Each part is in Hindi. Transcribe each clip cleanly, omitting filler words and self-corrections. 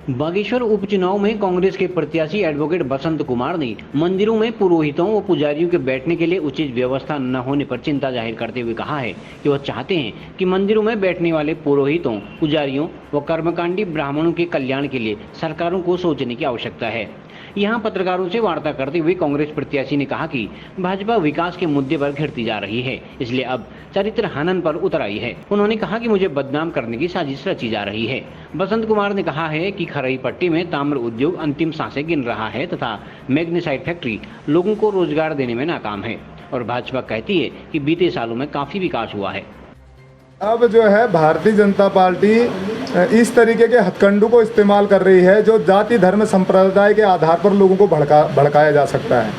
बागेश्वर उपचुनाव में कांग्रेस के प्रत्याशी एडवोकेट बसंत कुमार ने मंदिरों में पुरोहितों व पुजारियों के बैठने के लिए उचित व्यवस्था न होने पर चिंता जाहिर करते हुए कहा है कि वह चाहते हैं कि मंदिरों में बैठने वाले पुरोहितों, पुजारियों व कर्मकांडी ब्राह्मणों के कल्याण के लिए सरकारों को सोचने की आवश्यकता है। यहां पत्रकारों से वार्ता करते हुए कांग्रेस प्रत्याशी ने कहा कि भाजपा विकास के मुद्दे पर घिरती जा रही है, इसलिए अब चरित्र हनन पर उतर आई है। उन्होंने कहा कि मुझे बदनाम करने की साजिश रची जा रही है। बसंत कुमार ने कहा है कि खरई पट्टी में ताम्र उद्योग अंतिम सांसें गिन रहा है तथा मैग्नेसाइट फैक्ट्री लोगों को रोजगार देने में नाकाम है और भाजपा कहती है कि बीते सालों में काफी विकास हुआ है। अब जो है भारतीय जनता पार्टी इस तरीके के हथकंडों को इस्तेमाल कर रही है जो जाति धर्म संप्रदाय के आधार पर लोगों को भड़काया जा सकता है।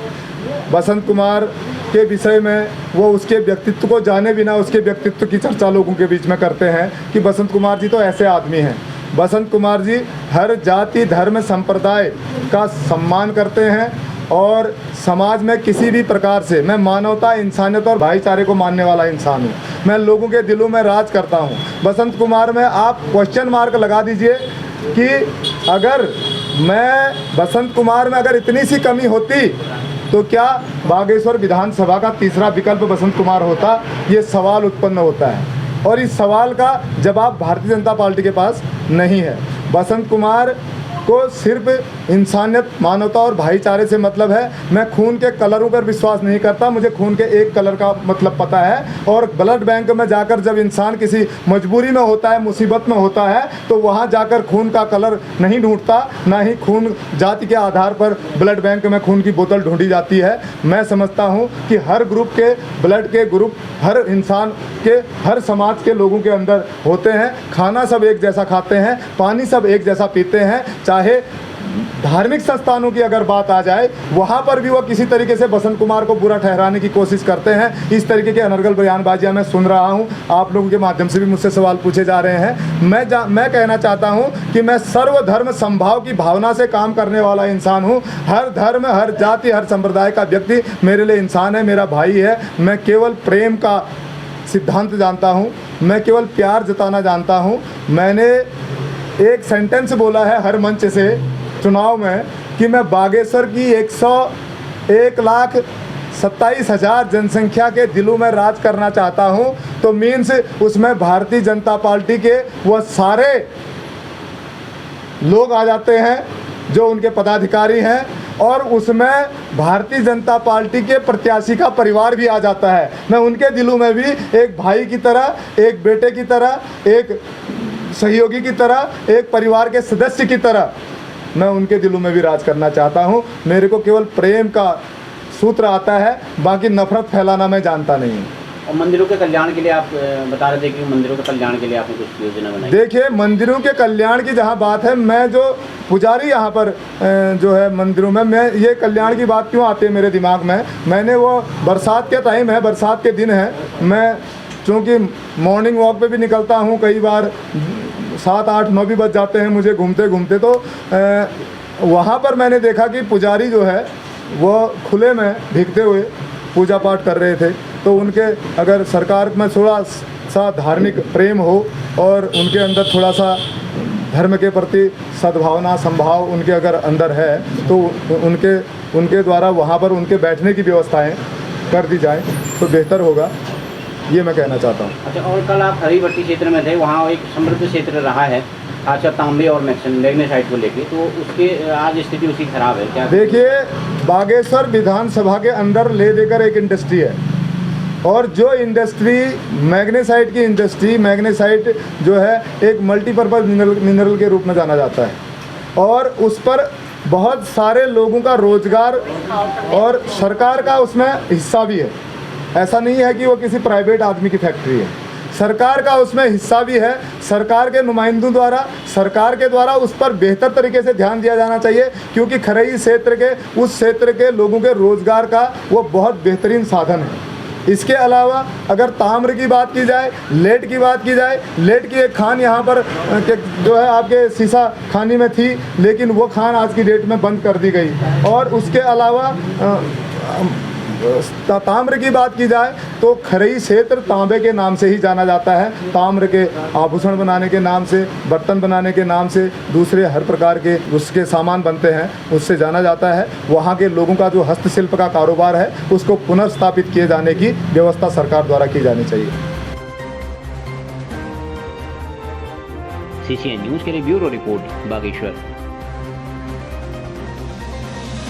बसंत कुमार के विषय में वो उसके व्यक्तित्व को जाने बिना उसके व्यक्तित्व की चर्चा लोगों के बीच में करते हैं कि बसंत कुमार जी तो ऐसे आदमी हैं। बसंत कुमार जी हर जाति धर्म संप्रदाय का सम्मान करते हैं और समाज में किसी भी प्रकार से मैं मानवता, इंसानियत और भाईचारे को मानने वाला इंसान हूँ। मैं लोगों के दिलों में राज करता हूँ। बसंत कुमार में आप क्वेश्चन मार्क लगा दीजिए कि अगर मैं बसंत कुमार में अगर इतनी सी कमी होती तो क्या बागेश्वर विधानसभा का तीसरा विकल्प बसंत कुमार होता? ये सवाल उत्पन्न होता है और इस सवाल का जवाब भारतीय जनता पार्टी के पास नहीं है। बसंत कुमार को सिर्फ इंसानियत, मानवता और भाईचारे से मतलब है। मैं खून के कलरों पर विश्वास नहीं करता, मुझे खून के एक कलर का मतलब पता है। और ब्लड बैंक में जाकर जब इंसान किसी मजबूरी में होता है, मुसीबत में होता है, तो वहाँ जाकर खून का कलर नहीं ढूंढता, ना ही खून जाति के आधार पर ब्लड बैंक में खून की बोतल ढूंढी जाती है। मैं समझता हूँ कि हर ग्रुप के ब्लड के ग्रुप हर इंसान के, हर समाज के लोगों के अंदर होते हैं। खाना सब एक जैसा खाते हैं, पानी सब एक जैसा पीते हैं। चाहे धार्मिक संस्थानों की अगर बात आ जाए, वहाँ पर भी वो किसी तरीके से बसंत कुमार को बुरा ठहराने की कोशिश करते हैं। इस तरीके के अनर्गल बयानबाजियाँ मैं सुन रहा हूँ। आप लोगों के माध्यम से भी मुझसे सवाल पूछे जा रहे हैं। मैं कहना चाहता हूँ कि मैं सर्वधर्म समभाव की भावना से काम करने वाला इंसान हूँ। हर धर्म, हर जाति, हर संप्रदाय का व्यक्ति मेरे लिए इंसान है, मेरा भाई है। मैं केवल प्रेम का सिद्धांत जानता हूँ, मैं केवल प्यार जताना जानता हूँ। मैंने एक सेंटेंस बोला है हर मंच से चुनाव में कि मैं बागेश्वर की 1,27,000 जनसंख्या के दिलों में राज करना चाहता हूं। तो मीन्स उसमें भारतीय जनता पार्टी के वो सारे लोग आ जाते हैं जो उनके पदाधिकारी हैं और उसमें भारतीय जनता पार्टी के प्रत्याशी का परिवार भी आ जाता है। मैं उनके दिलों में भी एक भाई की तरह, एक बेटे की तरह, एक सहयोगी की तरह, एक परिवार के सदस्य की तरह मैं उनके दिलों में भी राज करना चाहता हूं। मेरे को केवल प्रेम का सूत्र आता है, बाकी नफरत फैलाना मैं जानता नहीं हूं। और मंदिरों के कल्याण के लिए आप बता रहे थे कि मंदिरों के कल्याण के लिए आपने कुछ योजना बनाई। देखिए, मंदिरों के कल्याण की जहां बात है, मैं जो पुजारी यहाँ पर जो है मंदिरों में, मैं ये कल्याण की बात क्यों आती है मेरे दिमाग में, मैंने वो बरसात के टाइम है, बरसात के दिन है, मैं चूँकि मॉर्निंग वॉक पे भी निकलता हूँ, कई बार 7, 8, 9 भी बज जाते हैं मुझे घूमते घूमते, तो वहाँ पर मैंने देखा कि पुजारी जो है वो खुले में भीगते हुए पूजा पाठ कर रहे थे। तो उनके अगर सरकार में थोड़ा सा धार्मिक प्रेम हो और उनके अंदर थोड़ा सा धर्म के प्रति सद्भावना, संभाव उनके अगर अंदर है, तो उनके द्वारा वहाँ पर उनके बैठने की व्यवस्थाएँ कर दी जाए तो बेहतर होगा, ये मैं कहना चाहता हूँ। अच्छा, और कल आप खरई पट्टी क्षेत्र में थे, वहाँ एक समृद्ध क्षेत्र रहा है खासकर तांबे और मैग्नेसाइट को लेके, तो उसके आज स्थिति उसकी खराब है क्या? देखिए, बागेश्वर विधानसभा के अंदर ले देकर एक इंडस्ट्री है और जो इंडस्ट्री मैग्नेसाइट की इंडस्ट्री, मैग्नेसाइट जो है एक मल्टीपर्पज़ मिनरल के रूप में जाना जाता है और उस पर बहुत सारे लोगों का रोजगार और सरकार का उसमें हिस्सा भी है। ऐसा नहीं है कि वो किसी प्राइवेट आदमी की फैक्ट्री है, सरकार का उसमें हिस्सा भी है। सरकार के नुमाइंदों द्वारा, सरकार के द्वारा उस पर बेहतर तरीके से ध्यान दिया जाना चाहिए, क्योंकि खरई क्षेत्र के, उस क्षेत्र के लोगों के रोज़गार का वो बहुत बेहतरीन साधन है। इसके अलावा अगर ताम्र की बात की जाए, लेड की बात की जाए, लेड की एक खान यहाँ पर जो है आपके सीसा खानी में थी, लेकिन वो खान आज की डेट में बंद कर दी गई। और उसके अलावा ताम्र की बात की जाए तो खरई क्षेत्र तांबे के नाम से ही जाना जाता है। ताम्र के आभूषण बनाने के नाम से, बर्तन बनाने के नाम से, दूसरे हर प्रकार के उसके सामान बनते हैं, उससे जाना जाता है। वहाँ के लोगों का जो हस्तशिल्प का कारोबार है उसको पुनर्स्थापित किए जाने की व्यवस्था सरकार द्वारा की जानी चाहिए। CCN न्यूज़ के लिए ब्यूरो रिपोर्ट बागेश्वर।